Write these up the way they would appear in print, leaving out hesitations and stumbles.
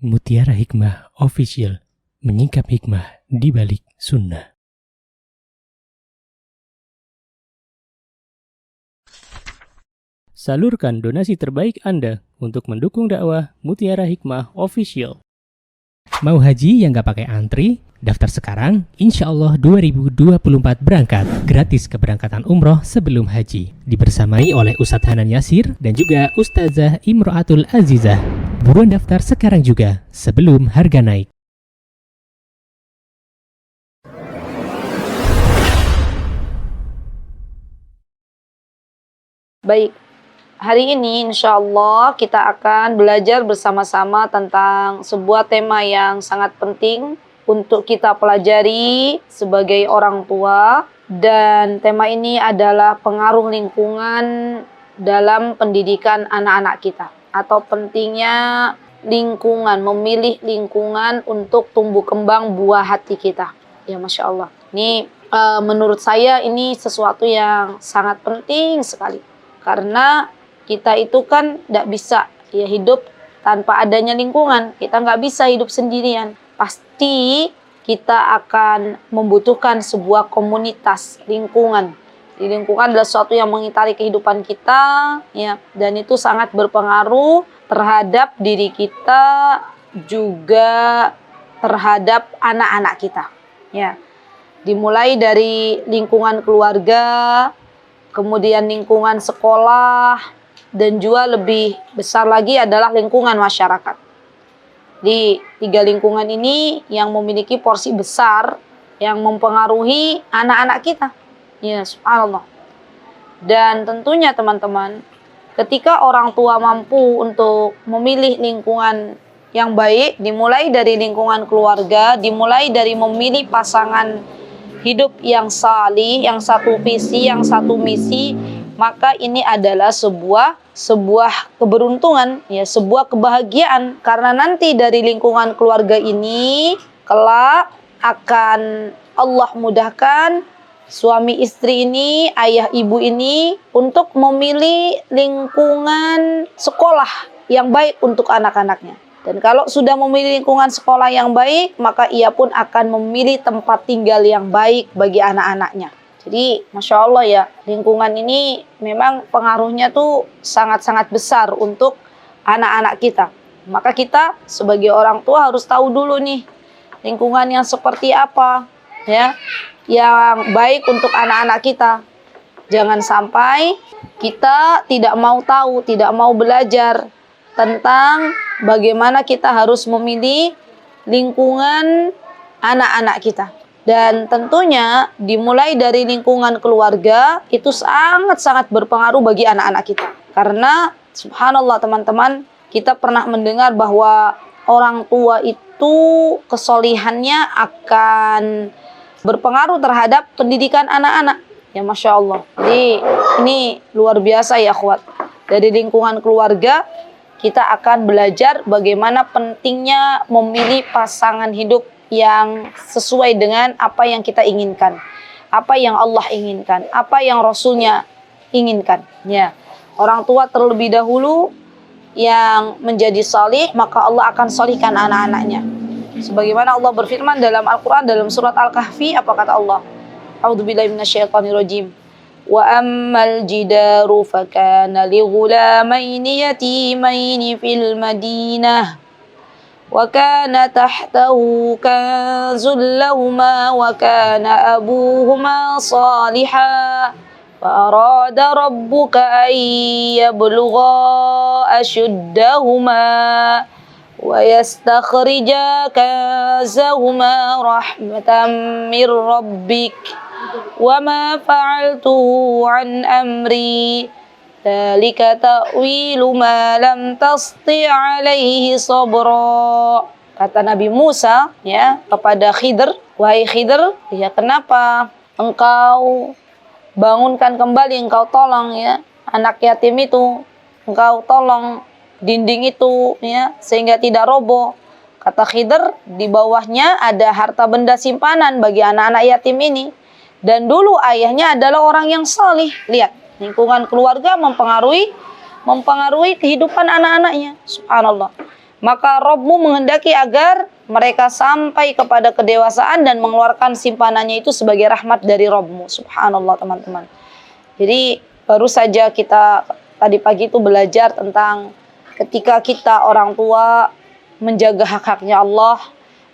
Mutiara Hikmah Official, menyingkap hikmah di balik sunnah. Salurkan donasi terbaik Anda untuk mendukung dakwah Mutiara Hikmah Official. Mau haji yang gak pakai antri? Daftar sekarang, insya Allah 2024 berangkat. Gratis keberangkatan umroh sebelum haji. Dibersamai oleh Ustadz Hanan Yasir dan juga Ustazah Imro'atul Azizah. Buruan daftar sekarang juga, sebelum harga naik. Baik, hari ini insya Allah kita akan belajar bersama-sama tentang sebuah tema yang sangat penting untuk kita pelajari sebagai orang tua. Dan tema ini adalah pengaruh lingkungan dalam pendidikan anak-anak kita. Atau pentingnya lingkungan, memilih lingkungan untuk tumbuh kembang buah hati kita. Ya Masya Allah. Ini menurut saya ini sesuatu yang sangat penting sekali. Karena kita itu kan tidak bisa ya hidup tanpa adanya lingkungan. Kita nggak bisa hidup sendirian. Pasti kita akan membutuhkan sebuah komunitas, lingkungan. Di lingkungan adalah sesuatu yang mengitari kehidupan kita, ya, dan itu sangat berpengaruh terhadap diri kita, juga terhadap anak-anak kita. Ya. Dimulai dari lingkungan keluarga, kemudian lingkungan sekolah, dan juga lebih besar lagi adalah lingkungan masyarakat. Di 3 lingkungan ini yang memiliki porsi besar yang mempengaruhi anak-anak kita. Ya, subhanallah. Dan tentunya teman-teman, ketika orang tua mampu untuk memilih lingkungan yang baik, dimulai dari lingkungan keluarga, dimulai dari memilih pasangan hidup yang salih, yang satu visi, yang satu misi, maka ini adalah sebuah keberuntungan, ya, sebuah kebahagiaan. Karena nanti dari lingkungan keluarga ini kelak akan Allah mudahkan suami istri ini, ayah ibu ini untuk memilih lingkungan sekolah yang baik untuk anak-anaknya. Dan kalau sudah memilih lingkungan sekolah yang baik, maka ia pun akan memilih tempat tinggal yang baik bagi anak-anaknya. Jadi, Masya Allah ya, lingkungan ini memang pengaruhnya tuh sangat-sangat besar untuk anak-anak kita. Maka kita sebagai orang tua harus tahu dulu nih, lingkungan yang seperti apa, ya, yang baik untuk anak-anak kita. Jangan sampai kita tidak mau tahu, tidak mau belajar tentang bagaimana kita harus memilih lingkungan anak-anak kita. Dan tentunya dimulai dari lingkungan keluarga itu sangat-sangat berpengaruh bagi anak-anak kita. Karena subhanallah teman-teman, kita pernah mendengar bahwa orang tua itu kesolihannya akan berpengaruh terhadap pendidikan anak-anak. Ya Masya Allah. Jadi ini luar biasa ya akhwat. Dari lingkungan keluarga kita akan belajar bagaimana pentingnya memilih pasangan hidup yang sesuai dengan apa yang kita inginkan, apa yang Allah inginkan, apa yang Rasulnya inginkan. Ya, orang tua terlebih dahulu yang menjadi salih, maka Allah akan salihkan anak-anaknya. Sebagaimana Allah berfirman dalam Al-Quran dalam surat Al-Kahfi, apa kata Allah? A'udzubillahi minasyaitonirrajim. Wa ammal jidaru fakana li ghulamaini yatimaini fil Madinah. وَكَانَ تَحْتَهُ كَنْزٌ لَهُمَا وَكَانَ أَبُوهُمَا صَالِحًا فَأَرَادَ رَبُّكَ أَنْ يَبْلُغَا أَشُدَّهُمَا وَيَسْتَخْرِجَا كَنْزَهُمَا رَحْمَةً مِنْ رَبِّكَ وَمَا فَعَلْتُهُ عَنْ أَمْرِي Dzalika ta'wilu ma lam tasti' alaihi sabra. Kata Nabi Musa ya kepada Khidir, wahai Khidir, ya kenapa engkau bangunkan kembali, engkau tolong ya anak yatim itu, engkau tolong dinding itu ya sehingga tidak roboh. Kata Khidir, di bawahnya ada harta benda simpanan bagi anak-anak yatim ini. Dan dulu ayahnya adalah orang yang salih. Lihat, lingkungan keluarga mempengaruhi kehidupan anak-anaknya. Subhanallah. Maka Rabbmu menghendaki agar mereka sampai kepada kedewasaan dan mengeluarkan simpanannya itu sebagai rahmat dari Rabbmu. Subhanallah teman-teman. Jadi baru saja kita tadi pagi itu belajar tentang ketika kita orang tua menjaga hak-haknya Allah,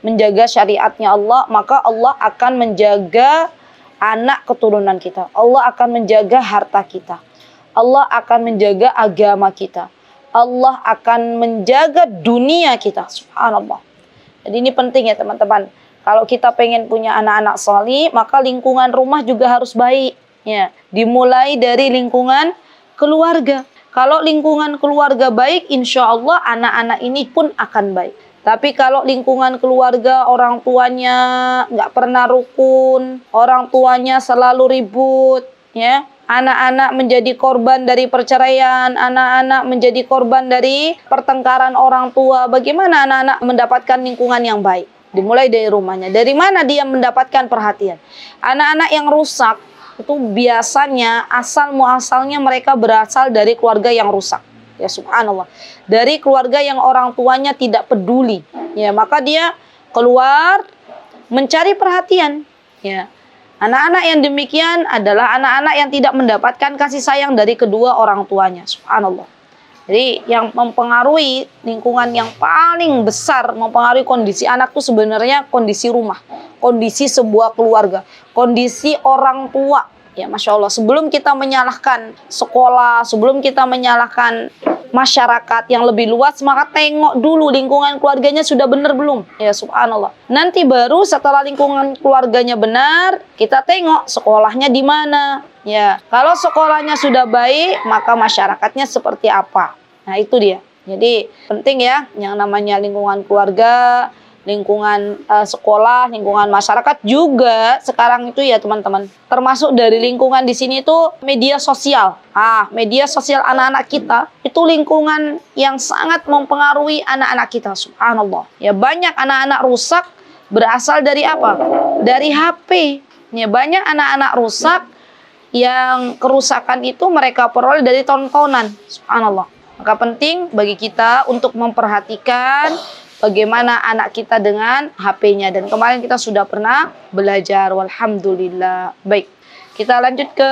menjaga syariatnya Allah, maka Allah akan menjaga anak keturunan kita. Allah akan menjaga harta kita. Allah akan menjaga agama kita. Allah akan menjaga dunia kita. Subhanallah. Jadi ini penting ya teman-teman. Kalau kita pengen punya anak-anak salih, maka lingkungan rumah juga harus baik. Ya, dimulai dari lingkungan keluarga. Kalau lingkungan keluarga baik, insya Allah anak-anak ini pun akan baik. Tapi kalau lingkungan keluarga orang tuanya nggak pernah rukun, orang tuanya selalu ribut, ya, anak-anak menjadi korban dari perceraian, anak-anak menjadi korban dari pertengkaran orang tua. Bagaimana anak-anak mendapatkan lingkungan yang baik? Dimulai dari rumahnya. Dari mana dia mendapatkan perhatian? Anak-anak yang rusak itu biasanya asal muasalnya mereka berasal dari keluarga yang rusak. Ya subhanallah. Dari keluarga yang orang tuanya tidak peduli. Ya, maka dia keluar mencari perhatian. Ya. Anak-anak yang demikian adalah anak-anak yang tidak mendapatkan kasih sayang dari kedua orang tuanya. Subhanallah. Jadi yang mempengaruhi lingkungan yang paling besar, mempengaruhi kondisi anak itu sebenarnya kondisi rumah, kondisi sebuah keluarga, kondisi orang tua. Ya Masya Allah, sebelum kita menyalahkan sekolah, sebelum kita menyalahkan masyarakat yang lebih luas, maka tengok dulu lingkungan keluarganya sudah benar belum. Ya subhanallah. Nanti baru setelah lingkungan keluarganya benar, kita tengok sekolahnya di mana. Ya, kalau sekolahnya sudah baik, maka masyarakatnya seperti apa. Nah itu dia. Jadi penting ya, yang namanya lingkungan keluarga, lingkungan sekolah, lingkungan masyarakat juga sekarang itu ya teman-teman. Termasuk dari lingkungan di sini itu media sosial. Media sosial anak-anak kita itu lingkungan yang sangat mempengaruhi anak-anak kita. Subhanallah. Ya banyak anak-anak rusak berasal dari apa? Dari HP. Ya banyak anak-anak rusak yang kerusakan itu mereka peroleh dari tontonan. Subhanallah. Maka penting bagi kita untuk memperhatikan bagaimana anak kita dengan HP-nya. Dan kemarin kita sudah pernah belajar. Walhamdulillah. Baik. Kita lanjut ke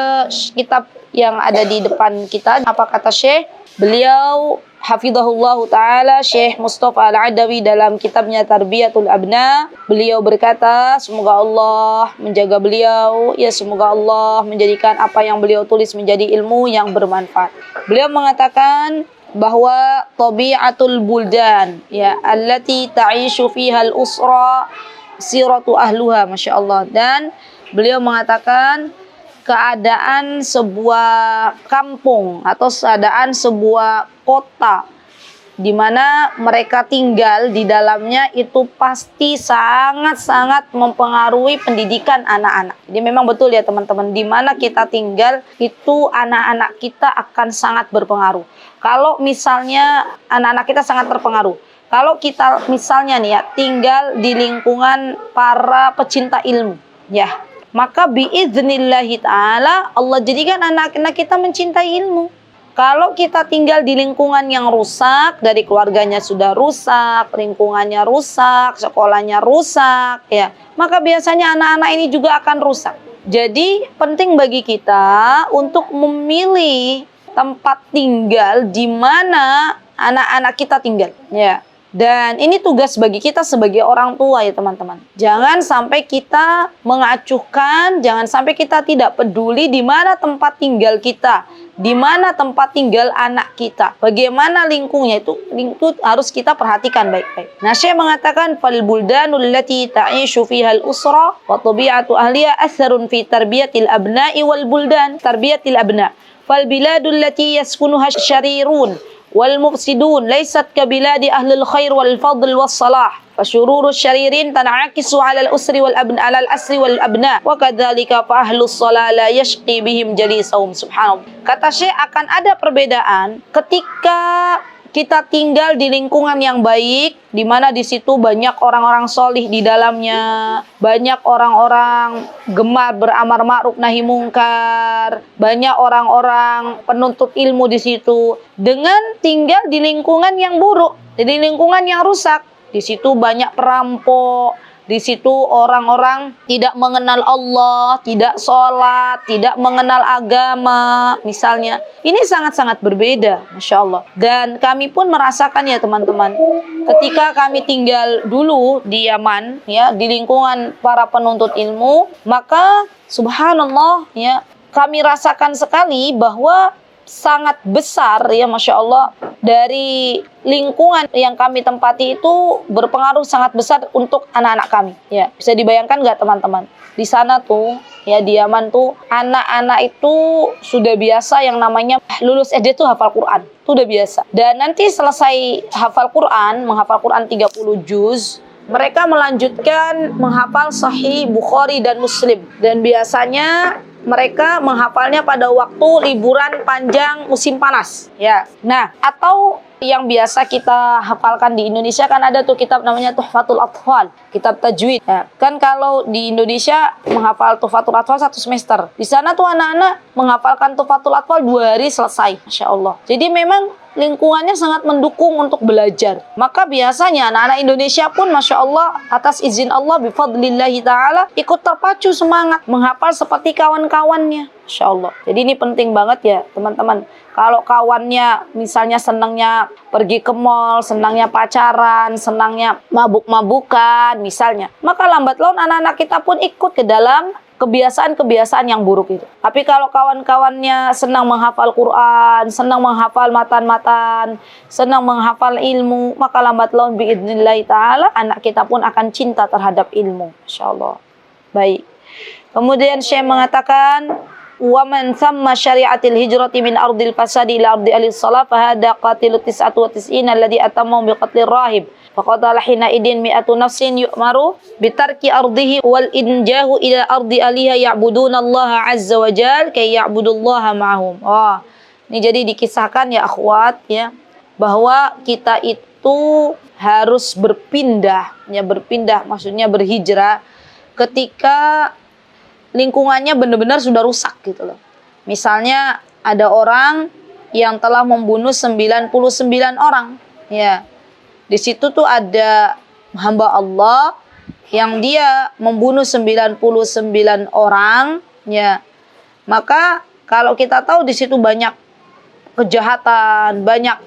kitab yang ada di depan kita. Apa kata Syekh? Beliau hafizahullah ta'ala, Syekh Mustafa Al-Adawi dalam kitabnya Tarbiyatul Abna. Beliau berkata, semoga Allah menjaga beliau. Ya semoga Allah menjadikan apa yang beliau tulis menjadi ilmu yang bermanfaat. Beliau mengatakan bahwa tabi'atul buldan ya allati ta'ishu fiha al-usra siratu ahluha, Masya Allah. Dan beliau mengatakan keadaan sebuah kampung atau keadaan sebuah kota di mana mereka tinggal di dalamnya itu pasti sangat-sangat mempengaruhi pendidikan anak-anak. Jadi memang betul ya teman-teman, di mana kita tinggal itu anak-anak kita akan sangat berpengaruh. Kalau misalnya anak-anak kita sangat terpengaruh. Kalau kita misalnya nih ya tinggal di lingkungan para pecinta ilmu, ya, maka biidznillahi ta'ala Allah jadikan anak-anak kita mencintai ilmu. Kalau kita tinggal di lingkungan yang rusak, dari keluarganya sudah rusak, lingkungannya rusak, sekolahnya rusak, ya, maka biasanya anak-anak ini juga akan rusak. Jadi penting bagi kita untuk memilih tempat tinggal di mana anak-anak kita tinggal, ya. Dan ini tugas bagi kita sebagai orang tua ya teman-teman. Jangan sampai kita mengacuhkan, jangan sampai kita tidak peduli di mana tempat tinggal kita, di mana tempat tinggal anak kita, bagaimana lingkungnya itu harus kita perhatikan baik-baik. Nah, Syekh mengatakan fal buldanul lati ta'ishu fiha al-usra wa tabi'atu ahliha atharun fi tarbiyatil abna'i wal buldan. Tarbiyatil abna' fal biladul lati yaskunuha syarirun wal mufsidun laysat ka biladi ahlul khair wal fadl was salah fasyururus syaririn tan'akisu 'ala al-usri wal abna 'ala al-asri wal abna wa kadzalika fa ahlus salah la yashqi bihim jalisahum. Subhanallah. Kata Syekh, akan ada perbedaan ketika kita tinggal di lingkungan yang baik, di mana di situ banyak orang-orang solih di dalamnya, banyak orang-orang gemar beramar ma'ruf nahi mungkar, banyak orang-orang penuntut ilmu di situ, dengan tinggal di lingkungan yang buruk, Jadi lingkungan yang rusak, di situ banyak perampok, di situ orang-orang tidak mengenal Allah, tidak sholat, tidak mengenal agama, misalnya. Ini sangat-sangat berbeda, Masya Allah. Dan kami pun merasakan ya teman-teman, ketika kami tinggal dulu di Yaman, ya, di lingkungan para penuntut ilmu, maka subhanallah, ya, kami rasakan sekali bahwa sangat besar ya Masya Allah dari lingkungan yang kami tempati itu berpengaruh sangat besar untuk anak-anak kami. Ya, bisa dibayangkan nggak teman-teman? Di sana tuh ya di Yaman tuh anak-anak itu sudah biasa yang namanya lulus SD tuh hafal Quran. Itu udah biasa. Dan nanti selesai hafal Quran, menghafal Quran 30 juz, mereka melanjutkan menghafal Sahih Bukhari dan Muslim. Dan biasanya mereka menghafalnya pada waktu liburan panjang musim panas, ya. Nah, atau yang biasa kita hafalkan di Indonesia kan ada tuh kitab namanya Tuhfatul Atfal, kitab tajwid. Ya, kan kalau di Indonesia menghafal Tuhfatul Atfal 1 semester. Di sana tuh anak-anak menghafalkan Tuhfatul Atfal 2 hari selesai, Masya Allah. Jadi memang lingkungannya sangat mendukung untuk belajar. Maka biasanya anak-anak Indonesia pun Masya Allah atas izin Allah bifadlillahi ta'ala ikut terpacu semangat menghafal seperti kawan-kawannya, Masya Allah. Jadi ini penting banget ya teman-teman. Kalau kawannya misalnya senangnya pergi ke mall, senangnya pacaran, senangnya mabuk-mabukan misalnya, maka lambat laun anak-anak kita pun ikut ke dalam kebiasaan-kebiasaan yang buruk itu. Tapi kalau kawan-kawannya senang menghafal Quran, senang menghafal matan-matan, senang menghafal ilmu, maka lambat laun biidznillah ta'ala anak kita pun akan cinta terhadap ilmu. Masya Allah. Baik. Kemudian Syekh mengatakan, wa man thamma syari'atil hijrati min ardil fasadi ila ardi ahli shalah fa hada qatilu 99 alladhi atammu bi qatlir rahib faqatala hina idin mi'atu nafsin yu'maru bitarki ardihi wal injahu ila ardi aliha ya'budunallaha azza wa jal kay ya'budullaha ma'hum. Oh, ini jadi dikisahkan ya akhwat ya bahwa kita itu harus berpindah, ya berpindah maksudnya berhijrah ketika lingkungannya benar-benar sudah rusak gitu loh. Misalnya ada orang yang telah membunuh 99 orang. Ya. Di situ tuh ada hamba Allah yang dia membunuh 99 orang, ya. Maka kalau kita tahu di situ banyak kejahatan, banyak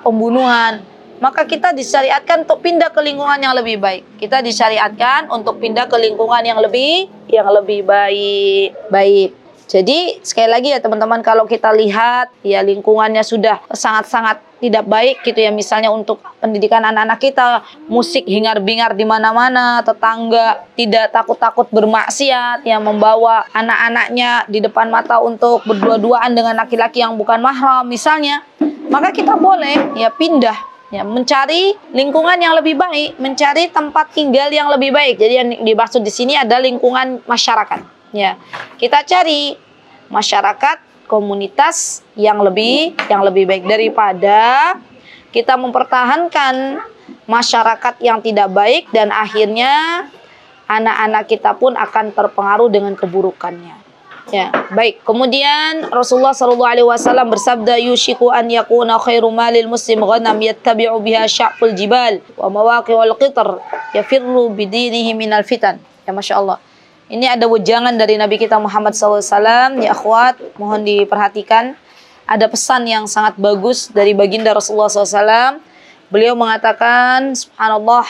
pembunuhan, maka kita disyariatkan untuk pindah ke lingkungan yang lebih baik. Kita disyariatkan untuk pindah ke lingkungan yang lebih baik. Baik. Jadi sekali lagi ya teman-teman, kalau kita lihat ya lingkungannya sudah sangat-sangat tidak baik gitu ya, misalnya untuk pendidikan anak-anak kita, musik hingar-bingar di mana-mana, tetangga tidak takut-takut bermaksiat, yang membawa anak-anaknya di depan mata untuk berdua-duaan dengan laki-laki yang bukan mahram misalnya, maka kita boleh ya pindah. Ya, mencari lingkungan yang lebih baik, mencari tempat tinggal yang lebih baik. Jadi yang dimaksud di sini ada lingkungan masyarakat. Ya, kita cari masyarakat, komunitas yang lebih baik daripada kita mempertahankan masyarakat yang tidak baik dan akhirnya anak-anak kita pun akan terpengaruh dengan keburukannya. Ya, baik. Kemudian Rasulullah SAW bersabda, yushiku an yakuna khairu malil muslim ghanam yattabi'u biha sya'ful jibal wa mawaqi'ul qitr yafirru bidinihi minal fitan. Ya Masya Allah. Ini ada wejangan dari Nabi kita Muhammad SAW. Ya akhwat, mohon diperhatikan. Ada pesan yang sangat bagus dari baginda Rasulullah SAW. Beliau mengatakan, subhanallah,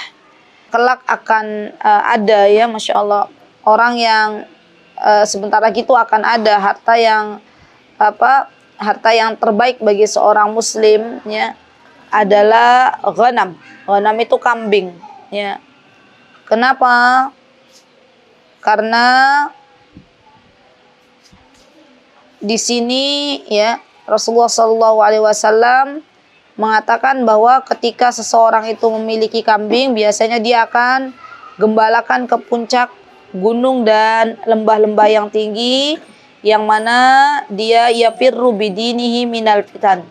kelak akan ada ya Masya Allah orang yang sebentar lagi itu akan ada harta yang terbaik bagi seorang muslim ya adalah ghanam. Ghanam itu kambing ya. Kenapa? Karena di sini ya Rasulullah SAW mengatakan bahwa ketika seseorang itu memiliki kambing, biasanya dia akan gembalakan ke puncak gunung dan lembah-lembah yang tinggi, yang mana dia yafirru bidinihi minal fitan.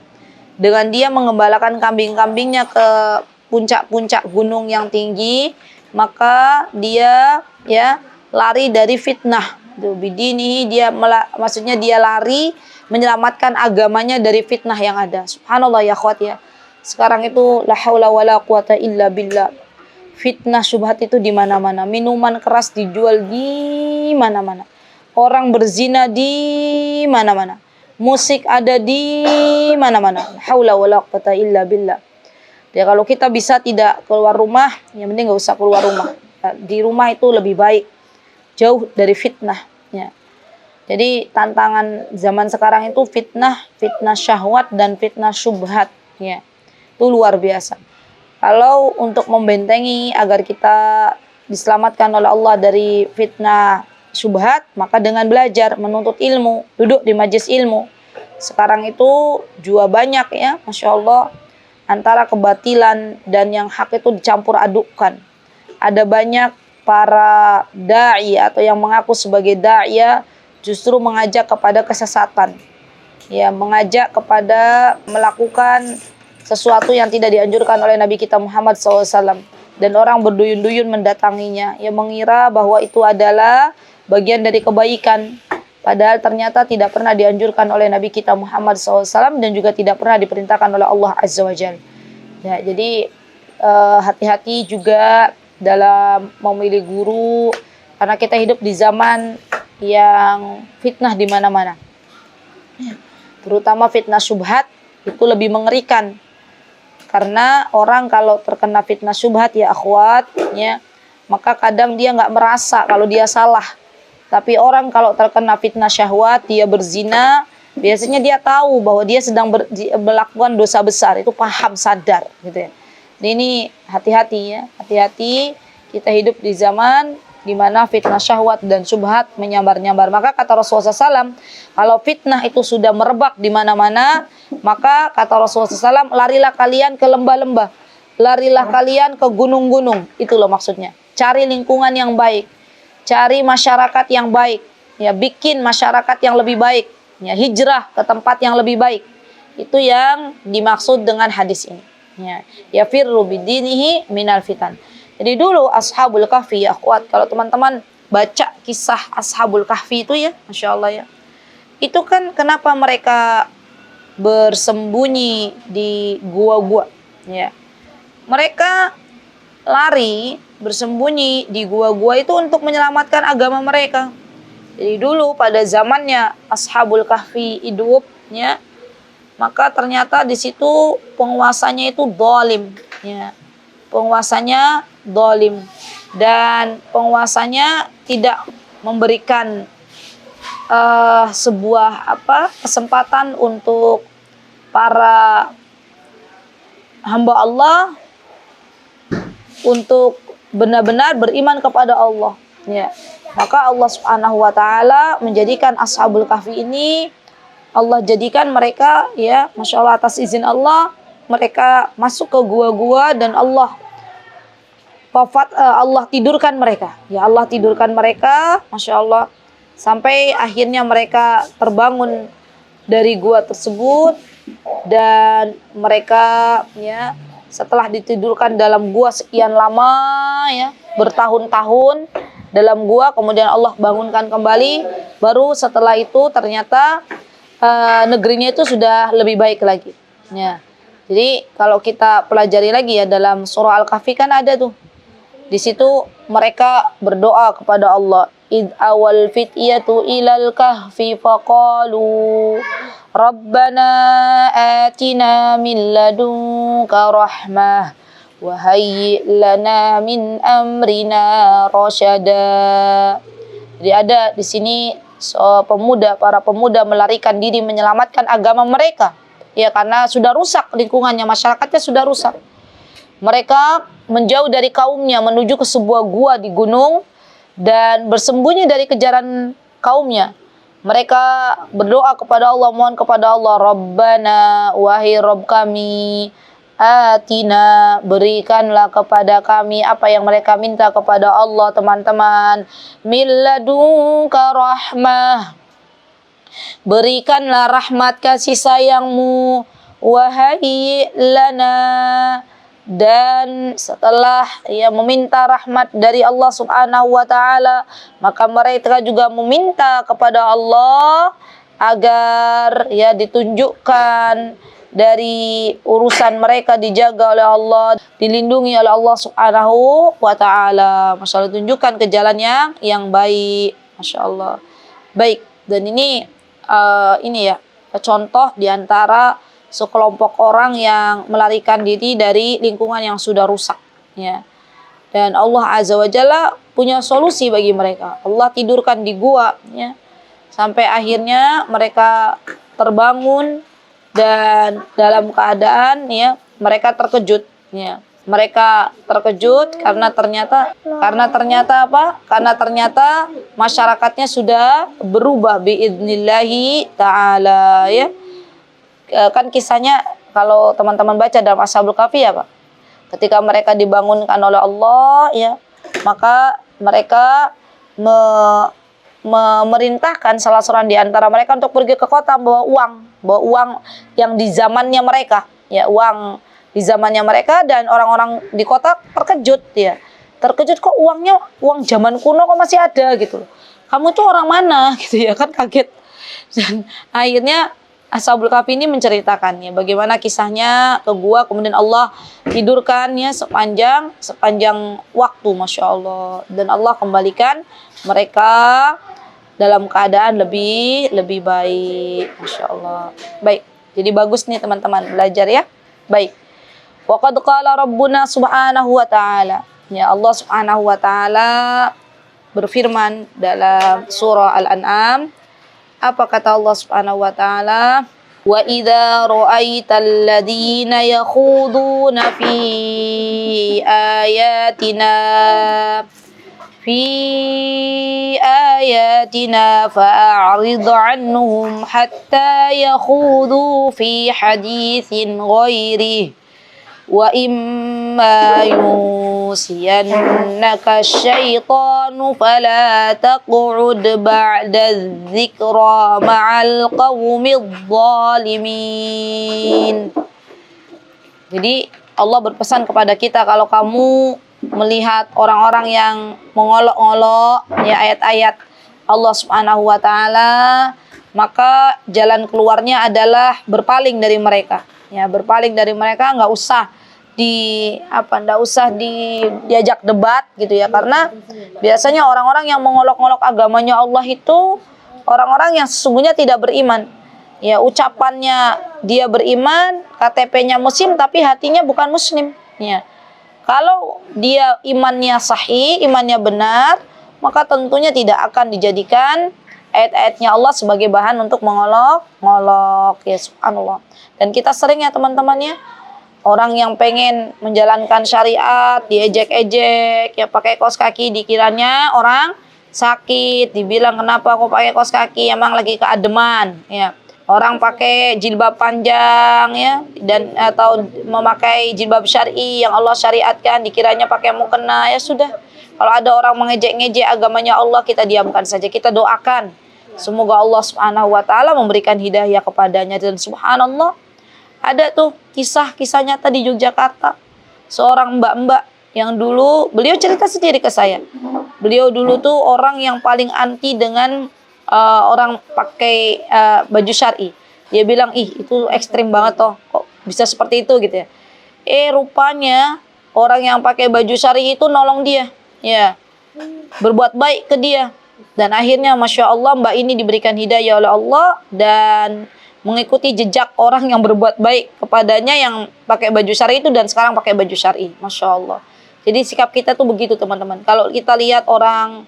Dengan dia mengembalakan kambing-kambingnya ke puncak-puncak gunung yang tinggi, maka dia ya lari dari fitnah. Bidinihi maksudnya dia lari menyelamatkan agamanya dari fitnah yang ada. Subhanallah ya akhwat ya. Sekarang itu la haula wala quwata illa billah. Fitnah syubhat itu di mana-mana. Minuman keras dijual di mana-mana. Orang berzina di mana-mana. Musik ada di mana-mana. La haula wala quwata illa billah. Ya kalau kita bisa tidak keluar rumah, yang penting nggak usah keluar rumah. Di rumah itu lebih baik, jauh dari fitnah. Ya. Jadi tantangan zaman sekarang itu fitnah syahwat dan fitnah syubhat. Ya. Itu luar biasa. Kalau untuk membentengi agar kita diselamatkan oleh Allah dari fitnah syubhat, maka dengan belajar, menuntut ilmu, duduk di majelis ilmu. Sekarang itu juga banyak ya, Masya Allah, antara kebatilan dan yang hak itu dicampur adukkan. Ada banyak para da'i atau yang mengaku sebagai da'i justru mengajak kepada kesesatan. Ya, mengajak kepada melakukan sesuatu yang tidak dianjurkan oleh Nabi kita Muhammad SAW. Dan orang berduyun-duyun mendatanginya. Ya, mengira bahwa itu adalah bagian dari kebaikan. Padahal ternyata tidak pernah dianjurkan oleh Nabi kita Muhammad SAW dan juga tidak pernah diperintahkan oleh Allah Azza wa Jalla. Ya, jadi hati-hati juga dalam memilih guru, karena kita hidup di zaman yang fitnah di mana-mana. Terutama fitnah syubhat itu lebih mengerikan. Karena orang kalau terkena fitnah syubhat ya akhwat, ya, maka kadang dia nggak merasa kalau dia salah. Tapi orang kalau terkena fitnah syahwat, dia berzina, biasanya dia tahu bahwa dia sedang melakukan dosa besar, itu paham, sadar, gitu ya. Jadi ini hati-hati ya, hati-hati kita hidup di zaman di mana fitnah syahwat dan syubhat menyambar-nyambar. Maka kata Rasulullah SAW, kalau fitnah itu sudah merebak di mana-mana, maka kata Rasulullah SAW, larilah kalian ke lembah-lembah, larilah kalian ke gunung-gunung. Itu loh maksudnya. Cari lingkungan yang baik, cari masyarakat yang baik, ya, bikin masyarakat yang lebih baik, ya, hijrah ke tempat yang lebih baik. Itu yang dimaksud dengan hadis ini. Ya firru bidinihi minal fitan. Jadi dulu Ashabul Kahfi ya akhwat, kalau teman-teman baca kisah Ashabul Kahfi itu ya, Masya Allah ya, itu kan kenapa mereka bersembunyi di gua-gua ya. Mereka lari bersembunyi di gua-gua itu untuk menyelamatkan agama mereka. Jadi dulu pada zamannya Ashabul Kahfi hidup ya, maka ternyata di situ penguasanya itu zalim ya. Penguasanya zalim dan penguasanya tidak memberikan sebuah kesempatan untuk para hamba Allah untuk benar-benar beriman kepada Allah ya. Maka Allah Subhanahu wa taala menjadikan Ashabul Kahfi ini, Allah jadikan mereka ya, Masya Allah, atas izin Allah mereka masuk ke gua-gua dan Allah tidurkan mereka ya. Allah tidurkan mereka, Masya Allah, sampai akhirnya mereka terbangun dari gua tersebut. Dan mereka ya, setelah ditidurkan dalam gua sekian lama ya, bertahun-tahun dalam gua, kemudian Allah bangunkan kembali. Baru setelah itu ternyata negerinya itu sudah lebih baik lagi ya. Jadi kalau kita pelajari lagi ya, dalam surah Al-Kahfi kan ada tuh, di situ mereka berdoa kepada Allah. Id awal fityatu ilal kahfi faqalu Rabbana atina min ladunka rahmah wa hayyi lana min amrina rasyada. Jadi ada di sini para pemuda melarikan diri menyelamatkan agama mereka. Ya, karena sudah rusak lingkungannya, masyarakatnya sudah rusak. Mereka menjauh dari kaumnya menuju ke sebuah gua di gunung dan bersembunyi dari kejaran kaumnya. Mereka berdoa kepada Allah, mohon kepada Allah, Rabbana, wahai Rabb kami, atina, berikanlah kepada kami apa yang mereka minta kepada Allah, teman-teman. Min ladunka rahmah, berikanlah rahmat kasih sayangmu. Wahai lana, dan setelah meminta rahmat dari Allah Subhanahu wa taala, maka mereka juga meminta kepada Allah agar ditunjukkan dari urusan mereka dijaga oleh Allah, dilindungi oleh Allah Subhanahu wa taala. Masya Allah, tunjukkan ke jalan yang baik. Masya Allah. Baik, dan ini ya contoh diantara sekelompok orang yang melarikan diri dari lingkungan yang sudah rusak, ya. Dan Allah Azza wa Jalla punya solusi bagi mereka. Allah tidurkan di gua, ya, sampai akhirnya mereka terbangun dan dalam keadaan, ya, mereka terkejut, ya. Mereka terkejut karena ternyata apa? Karena ternyata masyarakatnya sudah berubah biidnillahi ta'ala, ya. Kan kisahnya kalau teman-teman baca dalam Ashabul Kahfi, ya Pak. Ketika mereka dibangunkan oleh Allah, ya, maka mereka memerintahkan salah seorang di antara mereka untuk pergi ke kota bawa uang yang di zamannya mereka, ya, uang di zamannya mereka, dan orang-orang di kota terkejut, ya. Terkejut, kok uangnya uang zaman kuno kok masih ada gitu loh. Kamu tuh orang mana gitu, ya kan, kaget. Dan akhirnya Ashabul Kahfi ini menceritakannya bagaimana kisahnya ke gua, kemudian Allah tidurkannya sepanjang waktu, Masya Allah, dan Allah kembalikan mereka dalam keadaan lebih baik, Masya Allah. Baik, jadi bagus nih teman-teman belajar, ya. Baik. Wa qad qala Rabbuna subhanahu wa ta'ala, ya, Allah subhanahu wa ta'ala berfirman dalam surah Al-An'am. Apa kata Allah Subhanahu wa taala? Wa idza ra'aital ladzina yakhuduna fi ayatina fa'rid 'anhum hatta yakhudu fi haditsin ghairihi wa imma yusiyannaka syaitanu fala taq'ud ba'da dzikra ma'al qaumidh dhalimin. Jadi Allah berpesan kepada kita, kalau kamu melihat orang-orang yang mengolok-olok, ya, ayat-ayat Allah Subhanahu wa taala, maka jalan keluarnya adalah berpaling dari mereka. Ya, berpaling dari mereka, nggak usah diajak debat gitu, ya, karena biasanya orang-orang yang mengolok-olok agamanya Allah itu orang-orang yang sesungguhnya tidak beriman, ya. Ucapannya dia beriman, KTP-nya muslim, tapi hatinya bukan muslim, ya. Kalau dia imannya sahih, imannya benar, maka tentunya tidak akan dijadikan ayat-ayatnya Allah sebagai bahan untuk mengolok-ngolok, ya, subhanallah. Dan kita sering, ya teman-teman, ya, orang yang pengen menjalankan syariat diejek-ejek, ya, pakai kaos kaki, dikiranya orang sakit, dibilang kenapa kok pakai kaos kaki, emang lagi keademan, ya. Orang pakai jilbab panjang, ya, dan atau memakai jilbab syar'i yang Allah syariatkan, dikiranya pakai mukena, ya sudah. Kalau ada orang mengejek-ngejek agamanya Allah, kita diamkan saja, kita doakan semoga Allah Subhanahu wa taala memberikan hidayah kepadanya. Dan subhanallah, ada tuh kisah nyata di Yogyakarta, seorang mbak-mbak yang dulu, beliau cerita sendiri ke saya, beliau dulu tuh orang yang paling anti dengan orang pakai baju syar'i. Dia bilang, ih, itu ekstrim banget toh, kok bisa seperti itu gitu, ya. Rupanya orang yang pakai baju syar'i itu nolong dia, ya, berbuat baik ke dia. Dan akhirnya Masya Allah, mbak ini diberikan hidayah oleh Allah dan mengikuti jejak orang yang berbuat baik kepadanya yang pakai baju syar'i itu, dan sekarang pakai baju syar'i. Masya Allah. Jadi sikap kita tuh begitu teman-teman. Kalau kita lihat orang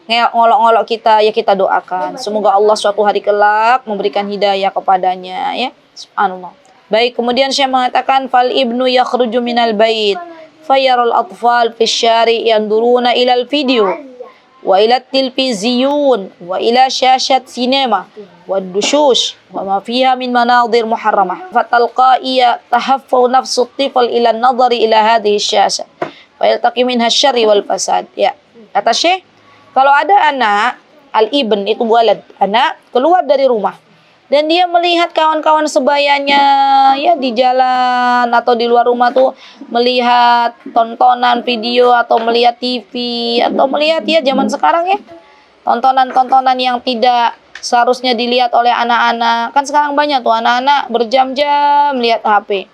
ngolok-ngolok kita, ya kita doakan semoga Allah suatu hari kelak memberikan hidayah kepadanya, ya, subhanallah. Baik, kemudian Syekh mengatakan fal ibnu yakhruju minal bait fayaral atfal fi syari' yanduruna ilal video wa ila tilviziyun wa ila syashat sinema wa dushush wa ma fiha min manadir muharramah fatalqa iya tahaffu nafsu tifal ila nadhari ila hadhihi syashat wa yaltaqi minha syarri wal fasad. Ya, kata Syekh, kalau ada anak, al-ibn itu walad, anak keluar dari rumah dan dia melihat kawan-kawan sebayanya, ya, di jalan atau di luar rumah tuh melihat tontonan video atau melihat TV atau melihat, ya, zaman sekarang, ya, tontonan-tontonan yang tidak seharusnya dilihat oleh anak-anak. Kan sekarang banyak tuh anak-anak berjam-jam lihat HP.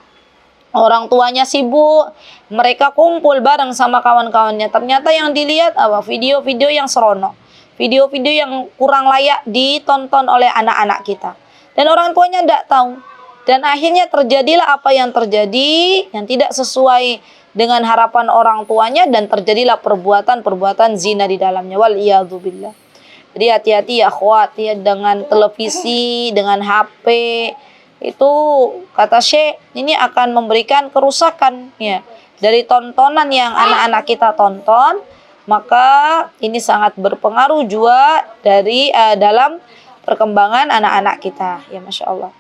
Orang tuanya sibuk, mereka kumpul bareng sama kawan-kawannya. Ternyata yang dilihat apa? Video-video yang seronok. Video-video yang kurang layak ditonton oleh anak-anak kita. Dan orang tuanya tidak tahu. Dan akhirnya terjadilah apa yang terjadi, yang tidak sesuai dengan harapan orang tuanya, dan terjadilah perbuatan-perbuatan zina di dalamnya. Waliyadzubillah. Jadi hati-hati ya akhwat ya, dengan televisi, dengan HP. Itu kata Syekh, ini akan memberikan kerusakan ya. Dari tontonan yang anak-anak kita tonton, maka ini sangat berpengaruh juga dari dalam perkembangan anak-anak kita ya, Masya Allah.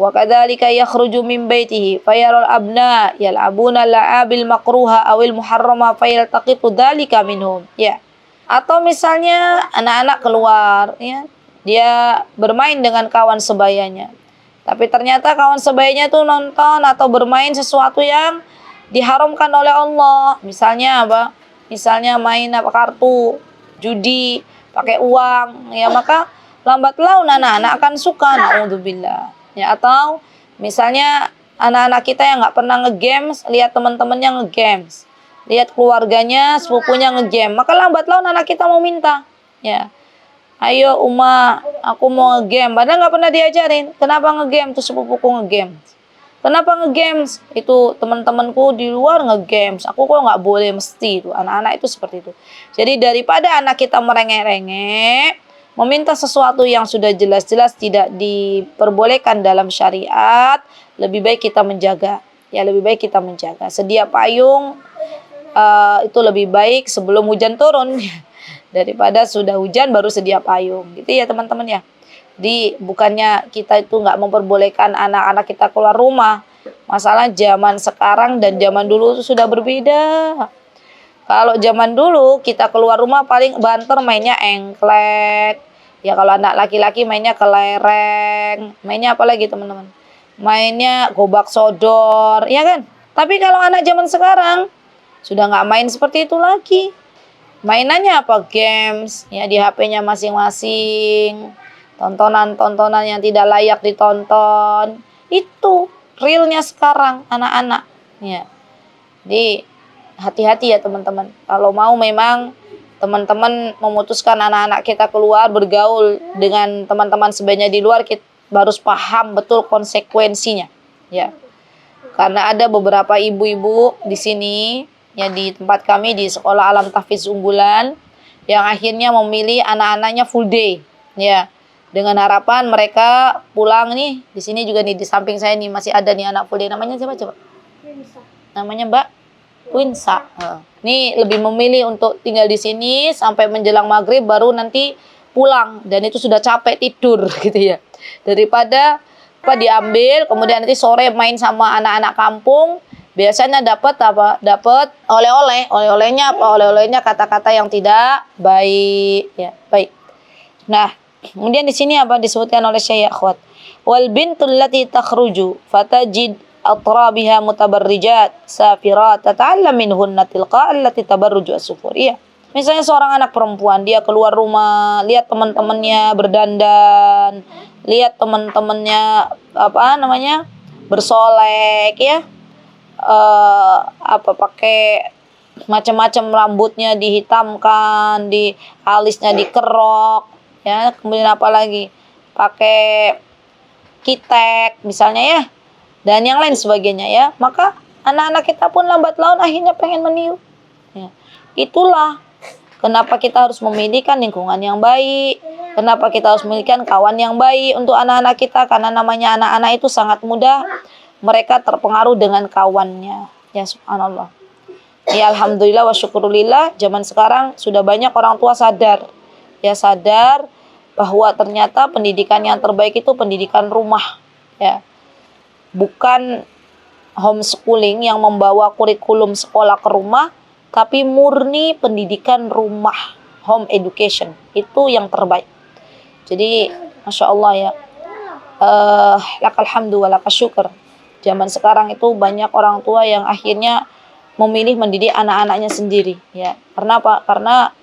Wa kadzalika yakhruju min baitihi fayaral abna yal'abuna la'abil makruha awil muharrama fayaltaqitu dzalika minhum ya. Atau misalnya anak-anak keluar ya, dia bermain dengan kawan sebayanya. Tapi ternyata kawan sebayanya tuh nonton atau bermain sesuatu yang diharamkan oleh Allah. Misalnya apa? Misalnya main apa, kartu, judi, pakai uang. Ya, maka lambat laun anak-anak akan suka. Na'udzubillah. Ya, atau misalnya anak-anak kita yang nggak pernah nge-games, lihat teman-temannya nge-games. Lihat keluarganya, sepupunya nge-game. Maka lambat laun anak kita mau minta. Ya. Ayo Uma, aku mau nge-game. Padahal nggak pernah diajarin. Kenapa nge-game? Tuh sepupuku nge-game. Kenapa nge-games? Itu teman-temanku di luar nge-games. Aku kok nggak boleh, mesti itu. Anak-anak itu seperti itu. Jadi daripada anak kita merengek-rengek, meminta sesuatu yang sudah jelas-jelas tidak diperbolehkan dalam syariat, lebih baik kita menjaga. Ya, lebih baik kita menjaga. Sedia payung itu lebih baik sebelum hujan turun. Daripada sudah hujan baru sedia payung, gitu ya teman-teman ya. Bukannya kita itu nggak memperbolehkan anak-anak kita keluar rumah. Masalah zaman sekarang dan zaman dulu itu sudah berbeda. Kalau zaman dulu kita keluar rumah paling banter mainnya engklek. Ya kalau anak laki-laki mainnya kelereng. Mainnya apa lagi teman-teman? Mainnya gobak sodor, ya kan? Tapi kalau anak zaman sekarang sudah nggak main seperti itu lagi. Mainannya apa? Games ya, di HP-nya masing-masing. Tontonan-tontonan yang tidak layak ditonton. Itu realnya sekarang anak-anak ya. Jadi hati-hati ya teman-teman. Kalau mau memang teman-teman memutuskan anak-anak kita keluar bergaul dengan teman-teman sebenarnya di luar, kita harus paham betul konsekuensinya ya. Karena ada beberapa ibu-ibu di sini ya, di tempat kami di sekolah Alam Tahfiz Unggulan, yang akhirnya memilih anak-anaknya full day ya, dengan harapan mereka pulang nih. Di sini juga nih di samping saya nih masih ada nih anak full day, namanya siapa coba? Namanya Mbak Winsa. Ini lebih memilih untuk tinggal di sini sampai menjelang maghrib baru nanti pulang, dan itu sudah capek tidur gitu ya, daripada diambil kemudian nanti sore main sama anak-anak kampung. Biasanya dapat apa? Dapat oleh-oleh. Oleh-olehnya apa? Oleh-olehnya kata-kata yang tidak baik ya. Baik. Nah, kemudian di sini apa disebutkan oleh Syekh akhwat? Wal bintul lati takhruju fatajid atrabiha mutabarrijat safirat tata'allam minhunna tilqa allati tabarruju as-sufur. Iya. Misalnya seorang anak perempuan, dia keluar rumah, lihat teman-temannya berdandan, lihat teman-temannya bersolek ya. Pakai macam-macam, rambutnya dihitamkan, di alisnya dikerok ya, kemudian apa lagi, pakai kitek misalnya ya, dan yang lain sebagainya ya. Maka anak-anak kita pun lambat laun akhirnya pengen meniru ya. Itulah kenapa kita harus memilihkan lingkungan yang baik, kenapa kita harus memilihkan kawan yang baik untuk anak-anak kita, karena namanya anak-anak itu sangat mudah mereka terpengaruh dengan kawannya ya, subhanallah ya. Alhamdulillah wa syukurillah, zaman sekarang sudah banyak orang tua sadar bahwa ternyata pendidikan yang terbaik itu pendidikan rumah ya, bukan homeschooling yang membawa kurikulum sekolah ke rumah, tapi murni pendidikan rumah, home education, itu yang terbaik. Jadi masya Allah ya, lakal hamdu wa lakal syukur. Zaman sekarang itu banyak orang tua yang akhirnya memilih mendidik anak-anaknya sendiri ya. Karena apa? Karena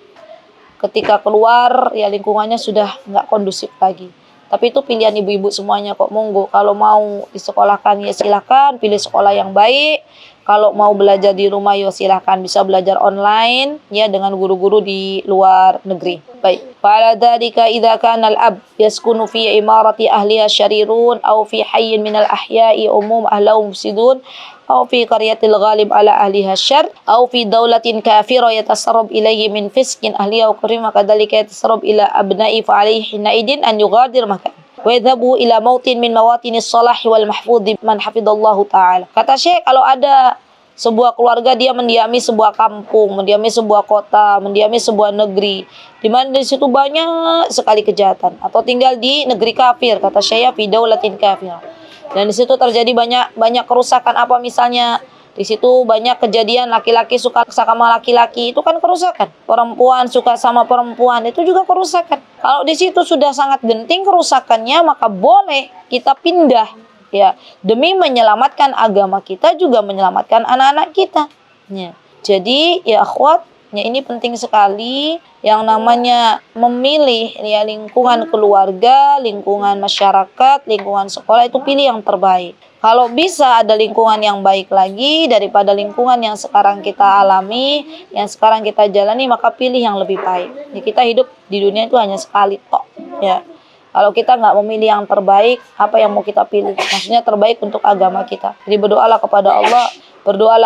ketika keluar ya lingkungannya sudah nggak kondusif lagi. Tapi itu pilihan ibu-ibu semuanya kok, monggo. Kalau mau disekolahkan ya silahkan, pilih sekolah yang baik. Kalau mau belajar di rumah ya silahkan, bisa belajar online ya dengan guru-guru di luar negeri. Baik. Fala dzalika idza kana al-ab yaskunu fi imarati ahliha syarirun aw fi hayyin min al-ahya'i umum ahlahu mufsidun aw fi qaryatil ghalib ala ahliha syarr aw fi dawlatin kafira yatasarrab ilayhi min fiskin ahliha wa karima kadzalika yatasarrab ila abna'i fa alayhi hinaidin an yughadir makan wa yadhabu ila mautin min mawatinis salah wal mahfudh man hafidallahu taala. Kata Syekh, kalau ada sebuah keluarga dia mendiami sebuah kampung, mendiami sebuah kota, mendiami sebuah negeri, di mana di situ banyak sekali kejahatan, atau tinggal di negeri kafir, kata Syekh, fi daulatin kafir. Dan di situ terjadi banyak kerusakan, apa misalnya di situ banyak kejadian laki-laki suka sama laki-laki, itu kan kerusakan. Perempuan suka sama perempuan, itu juga kerusakan. Kalau di situ sudah sangat genting kerusakannya, maka boleh kita pindah ya, demi menyelamatkan agama kita, juga menyelamatkan anak-anak kita ya. Jadi ya akhwat ya, ini penting sekali yang namanya memilih ya lingkungan keluarga, lingkungan masyarakat, lingkungan sekolah, itu pilih yang terbaik. Kalau bisa ada lingkungan yang baik lagi daripada lingkungan yang sekarang kita alami, yang sekarang kita jalani, maka pilih yang lebih baik ya. Kita hidup di dunia itu hanya sekali tok ya. Kalau kita nggak memilih yang terbaik, apa yang mau kita pilih? Maksudnya terbaik untuk agama kita. Jadi berdoalah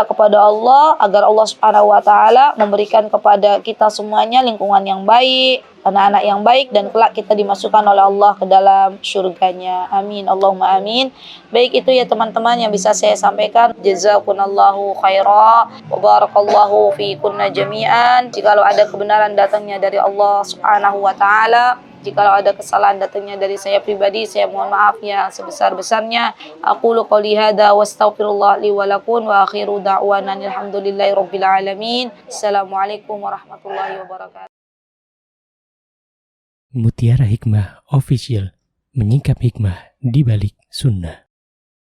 kepada Allah agar Allah Subhanahu wa taala memberikan kepada kita semuanya lingkungan yang baik, anak-anak yang baik, dan kelak kita dimasukkan oleh Allah ke dalam surganya. Amin. Allahumma amin. Baik, itu ya teman-teman yang bisa saya sampaikan. Jazakumullahu khaira wa barakallahu fiikunna jami'an. Jikalau ada kebenaran datangnya dari Allah Subhanahu wa taala, jikalau ada kesalahan datangnya dari saya pribadi, saya mohon maaf ya sebesar-besarnya. Aqulu qouli hadza wa astaghfirullah li wa lakum wa akhiru da'wana alhamdulillahi rabbil alamin. Assalamualaikum warahmatullahi wabarakatuh. Mutiara Hikmah Official, menyingkap hikmah di balik sunnah.